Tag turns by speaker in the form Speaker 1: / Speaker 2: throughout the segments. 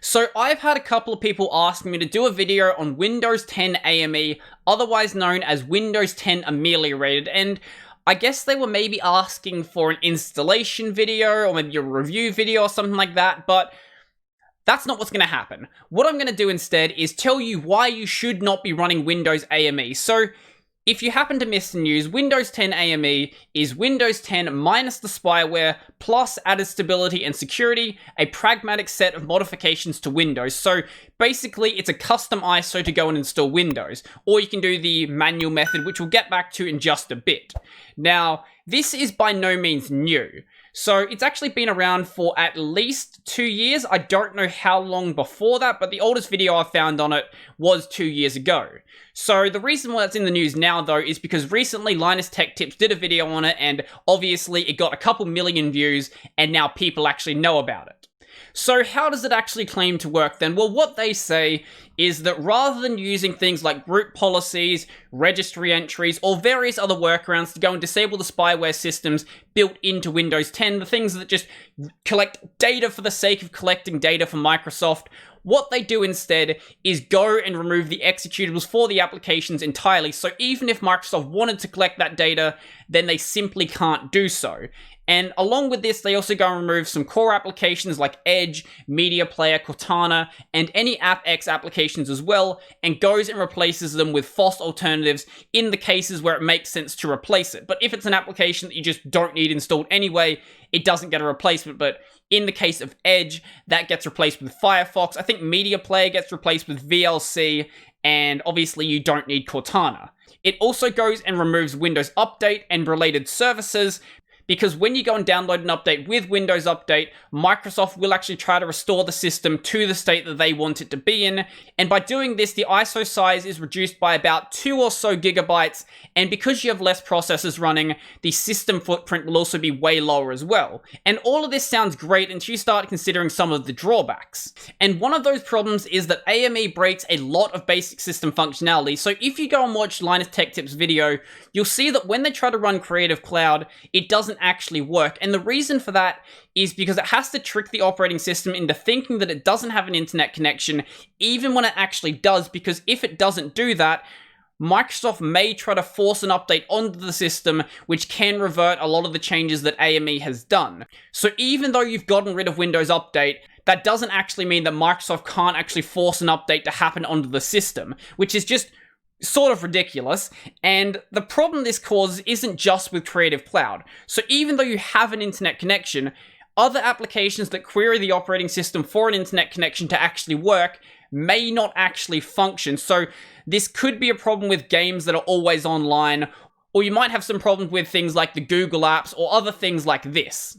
Speaker 1: So I've had a couple of people ask me to do a video on Windows 10 AME, otherwise known as Windows 10 Ameliorated, and I guess they were maybe asking for an installation video or maybe a review video or something like that, but that's not what's going to happen. What I'm going to do instead is tell you why you should not be running Windows AME. So if you happen to miss the news, Windows 10 AME is Windows 10 minus the spyware, plus added stability and security, a pragmatic set of modifications to Windows. So basically, it's a custom ISO to go and install Windows, or you can do the manual method, which we'll get back to in just a bit. Now, this is by no means new. So it's actually been around for at least 2 years. I don't know how long before that, but the oldest video I found on it was 2 years ago. So the reason why it's in the news now, though, is because recently Linus Tech Tips did a video on it, and obviously it got a couple million views, and now people actually know about it. So how does it actually claim to work then? Well, what they say is that rather than using things like group policies, registry entries, or various other workarounds to go and disable the spyware systems built into Windows 10, the things that just collect data for the sake of collecting data for Microsoft, what they do instead is go and remove the executables for the applications entirely. So even if Microsoft wanted to collect that data, then they simply can't do so. And along with this, they also go and remove some core applications like Edge, Media Player, Cortana, and any AppX applications as well, and goes and replaces them with FOSS alternatives in the cases where it makes sense to replace it. But if it's an application that you just don't need installed anyway, it doesn't get a replacement. But in the case of Edge, that gets replaced with Firefox. I think Media Player gets replaced with VLC, and obviously you don't need Cortana. It also goes and removes Windows Update and related services, because when you go and download an update with Windows Update, Microsoft will actually try to restore the system to the state that they want it to be in, and by doing this, the ISO size is reduced by about 2 or so gigabytes, and because you have less processors running, the system footprint will also be way lower as well. And all of this sounds great until you start considering some of the drawbacks. And one of those problems is that AME breaks a lot of basic system functionality, so if you go and watch Linus Tech Tips video, you'll see that when they try to run Creative Cloud, it doesn't actually work. And the reason for that is because it has to trick the operating system into thinking that it doesn't have an internet connection, even when it actually does, because if it doesn't do that, Microsoft may try to force an update onto the system, which can revert a lot of the changes that AME has done. So even though you've gotten rid of Windows Update, that doesn't actually mean that Microsoft can't actually force an update to happen onto the system, which is just sort of ridiculous. And the problem this causes isn't just with Creative Cloud. So even though you have an internet connection, other applications that query the operating system for an internet connection to actually work may not actually function. So this could be a problem with games that are always online, or you might have some problems with things like the Google apps or other things like this.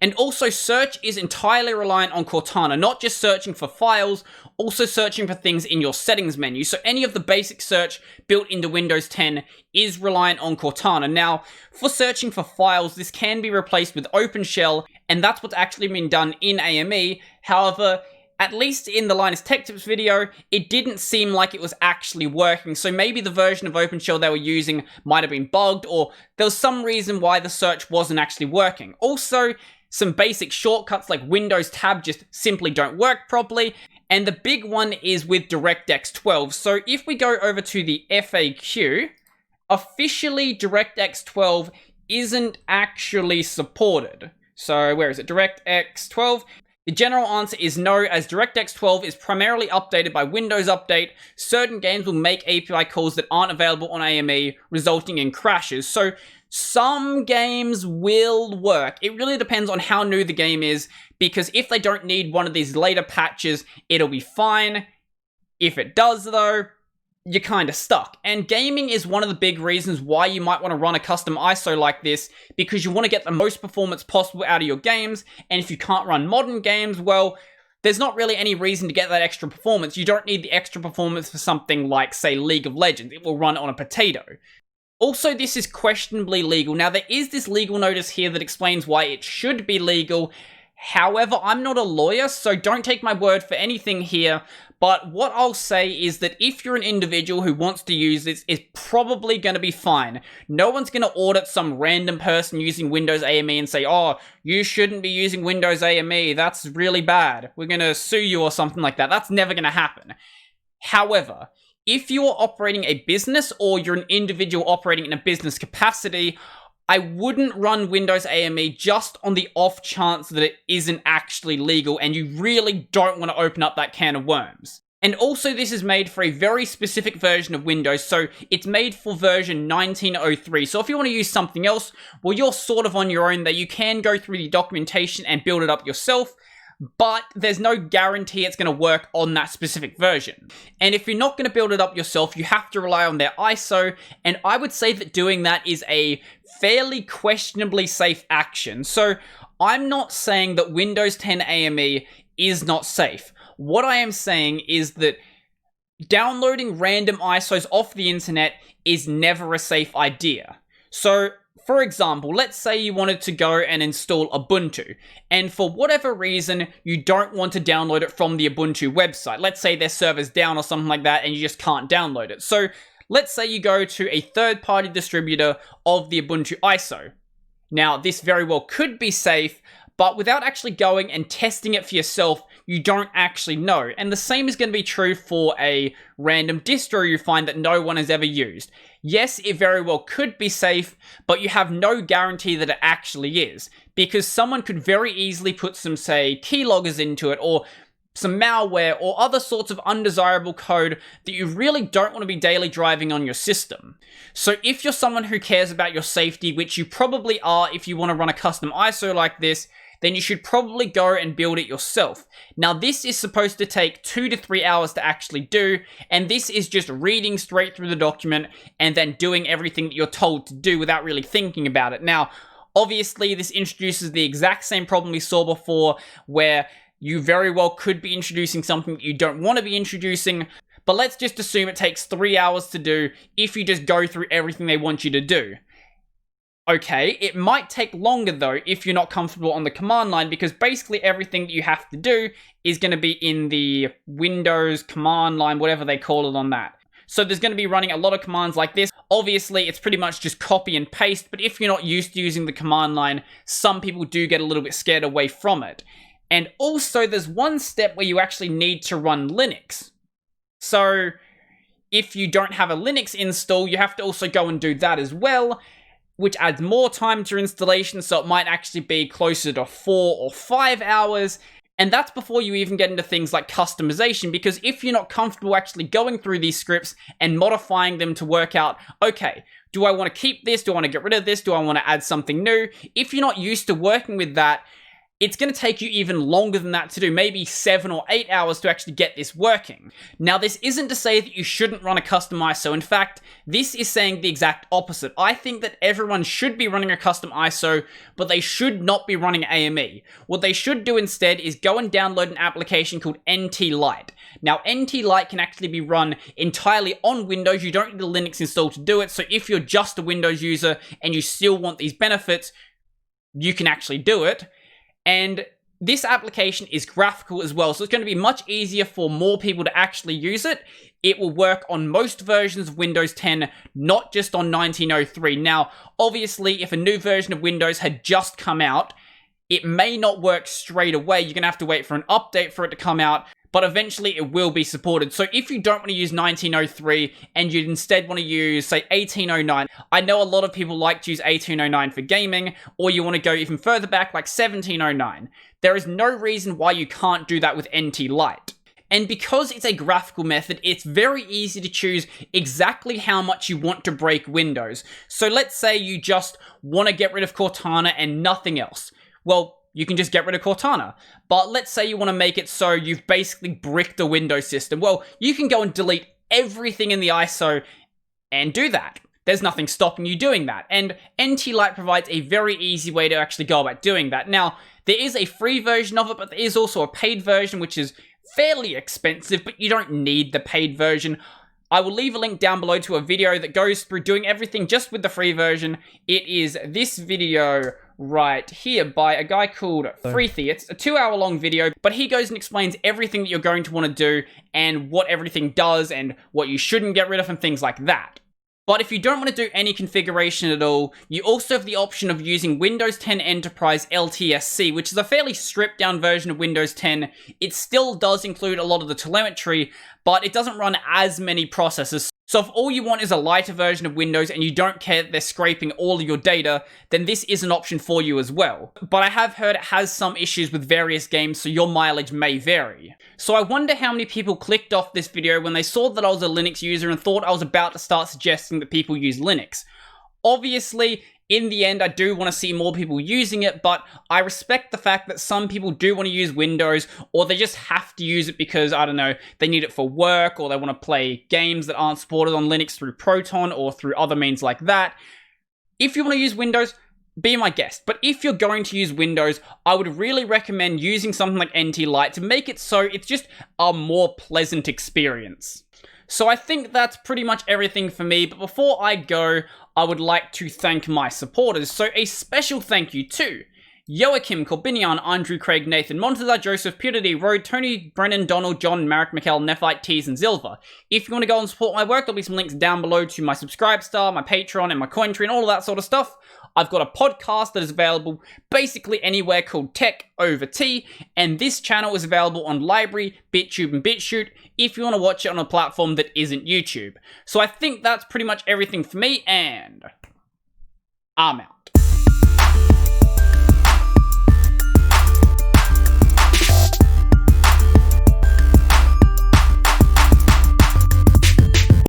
Speaker 1: And also, search is entirely reliant on Cortana, not just searching for files, also searching for things in your settings menu. So any of the basic search built into Windows 10 is reliant on Cortana. Now, for searching for files, this can be replaced with OpenShell, and that's what's actually been done in AME. However, at least in the Linus Tech Tips video, it didn't seem like it was actually working, so maybe the version of OpenShell they were using might have been bugged, or there was some reason why the search wasn't actually working. Also, some basic shortcuts like Windows Tab just simply don't work properly, and the big one is with DirectX 12. So if we go over to the FAQ, officially DirectX 12 isn't actually supported. So where is it? DirectX 12. The general answer is no, as DirectX 12 is primarily updated by Windows Update. Certain games will make API calls that aren't available on AME, resulting in crashes. So some games will work. It really depends on how new the game is, because if they don't need one of these later patches, it'll be fine. If it does, though, you're kind of stuck. And gaming is one of the big reasons why you might want to run a custom ISO like this, because you want to get the most performance possible out of your games, and if you can't run modern games, well, there's not really any reason to get that extra performance. You don't need the extra performance for something like, say, League of Legends. It will run on a potato. Also, this is questionably legal. Now, there is this legal notice here that explains why it should be legal. However, I'm not a lawyer, so don't take my word for anything here, but what I'll say is that if you're an individual who wants to use this, it's probably going to be fine. No one's going to audit some random person using Windows AME and say, oh, you shouldn't be using Windows AME, that's really bad, we're going to sue you or something like that. That's never going to happen. However, if you are operating a business or you're an individual operating in a business capacity, I wouldn't run Windows AME just on the off chance that it isn't actually legal and you really don't want to open up that can of worms. And also this is made for a very specific version of Windows, so it's made for version 1903. So if you want to use something else, well, you're sort of on your own there. You can go through the documentation and build it up yourself, but there's no guarantee it's going to work on that specific version. And if you're not going to build it up yourself, you have to rely on their ISO, and I would say that doing that is a fairly questionably safe action. So I'm not saying that Windows 10 AME is not safe. What I am saying is that downloading random ISOs off the internet is never a safe idea. So for example, let's say you wanted to go and install Ubuntu, and for whatever reason, you don't want to download it from the Ubuntu website. Let's say their server's down or something like that, and you just can't download it. So let's say you go to a third-party distributor of the Ubuntu ISO. Now, this very well could be safe, but without actually going and testing it for yourself, you don't actually know. And the same is going to be true for a random distro you find that no one has ever used. Yes, it very well could be safe, but you have no guarantee that it actually is, because someone could very easily put some, say, keyloggers into it, or some malware, or other sorts of undesirable code that you really don't want to be daily driving on your system. So if you're someone who cares about your safety, which you probably are if you want to run a custom ISO like this, then you should probably go and build it yourself. Now, this is supposed to take 2 to 3 hours to actually do, and this is just reading straight through the document and then doing everything that you're told to do without really thinking about it. Now, obviously, this introduces the exact same problem we saw before, where you very well could be introducing something that you don't want to be introducing, but let's just assume it takes 3 hours to do if you just go through everything they want you to do. Okay, it might take longer though if you're not comfortable on the command line, because basically everything that you have to do is going to be in the Windows command line, whatever they call it on that. So there's going to be running a lot of commands like this. Obviously, it's pretty much just copy and paste, but if you're not used to using the command line, some people do get a little bit scared away from it. And also, there's one step where you actually need to run Linux. So if you don't have a Linux install, you have to also go and do that as well, which adds more time to your installation, so it might actually be closer to 4 or 5 hours. And that's before you even get into things like customization, because if you're not comfortable actually going through these scripts and modifying them to work out, okay, do I want to keep this? Do I want to get rid of this? Do I want to add something new? If you're not used to working with that, it's going to take you even longer than that to do, maybe 7 or 8 hours to actually get this working. Now, this isn't to say that you shouldn't run a custom ISO. In fact, this is saying the exact opposite. I think that everyone should be running a custom ISO, but they should not be running AME. What they should do instead is go and download an application called NTLite. Now, NTLite can actually be run entirely on Windows. You don't need a Linux install to do it, so if you're just a Windows user and you still want these benefits, you can actually do it. And this application is graphical as well, so it's going to be much easier for more people to actually use it. It will work on most versions of Windows 10, not just on 1903. Now, obviously, if a new version of Windows had just come out, it may not work straight away. You're going to have to wait for an update for it to come out, but eventually it will be supported. So if you don't want to use 1903 and you instead want to use, say, 1809, I know a lot of people like to use 1809 for gaming, or you want to go even further back like 1709. There is no reason why you can't do that with NTLite. And because it's a graphical method, it's very easy to choose exactly how much you want to break Windows. So let's say you just want to get rid of Cortana and nothing else. Well, you can just get rid of Cortana. But let's say you want to make it so you've basically bricked the Windows system. Well, you can go and delete everything in the ISO and do that. There's nothing stopping you doing that. And NTLite provides a very easy way to actually go about doing that. Now, there is a free version of it, but there is also a paid version, which is fairly expensive, but you don't need the paid version. I will leave a link down below to a video that goes through doing everything just with the free version. It is this video right here by a guy called Freethy. It's a 2-hour long video, but he goes and explains everything that you're going to want to do and what everything does and what you shouldn't get rid of and things like that. But if you don't want to do any configuration at all, you also have the option of using Windows 10 Enterprise LTSC, which is a fairly stripped down version of Windows 10. It still does include a lot of the telemetry, but it doesn't run as many processes. So if all you want is a lighter version of Windows and you don't care that they're scraping all of your data, then this is an option for you as well. But I have heard it has some issues with various games, so your mileage may vary. So I wonder how many people clicked off this video when they saw that I was a Linux user and thought I was about to start suggesting that people use Linux. Obviously, in the end, I do want to see more people using it, but I respect the fact that some people do want to use Windows, or they just have to use it because, I don't know, they need it for work, or they want to play games that aren't supported on Linux through Proton or through other means like that. If you want to use Windows, be my guest. But if you're going to use Windows, I would really recommend using something like NTLite to make it so it's just a more pleasant experience. So I think that's pretty much everything for me, but before I go, I would like to thank my supporters. So a special thank you to Joachim, Corbinian, Andrew, Craig, Nathan, Montezar, Joseph, Peter D, Road, Tony, Brennan, Donald, John, Marek, Mikkel, Nephite, Tees, and Zilva. If you want to go and support my work, there'll be some links down below to my Subscribestar, my Patreon, and my Cointree, and all of that sort of stuff. I've got a podcast that is available basically anywhere called Tech Over Tea, and this channel is available on Library, BitTube, and BitChute if you want to watch it on a platform that isn't YouTube. So I think that's pretty much everything for me, and I'm out.